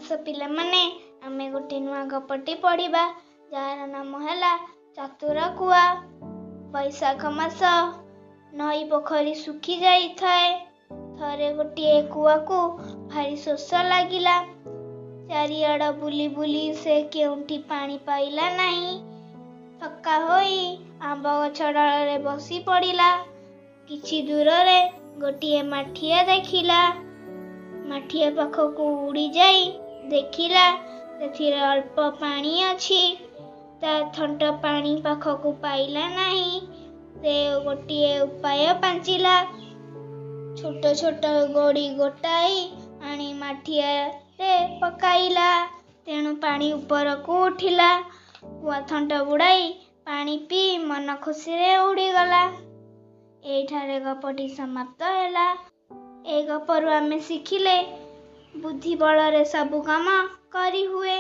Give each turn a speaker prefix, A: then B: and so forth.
A: अधिकांश पिला माने आमे गोटे नुआ गपटी पढ़िबा जार नाम हैला चतुर कुआ। बैशाख मास नई पोखरी सुखी जाई थाए। थरे गोटे कुआ को भारी शोष लागिला। चारिआड बुली बुली से केउंठी पानी पाइला नहीं। थका होई आंब गछ डाଳରେ बसी पड़िला। किछि दूर रे गोटे माठिया देखिला। माठिया पाखक उड़ी जाई देखिला सेथिरे अल्प पानी अछि। ता थंट पानी पाखक पाइला नहीं। से गोटे उपाय पांचिला। छोट छोट गोड़ी गोटाई आनी माठिया रे पकाइला। तेणु पानी ऊपर को उठिला। कुआ थंट बुड़ाई पानी पी मन खुशी रे उड़ी गला। एठारे गपटी समाप्त हैला। ए गपरु आमे शिखिले बुद्धि बल रे सब काम करी हुए।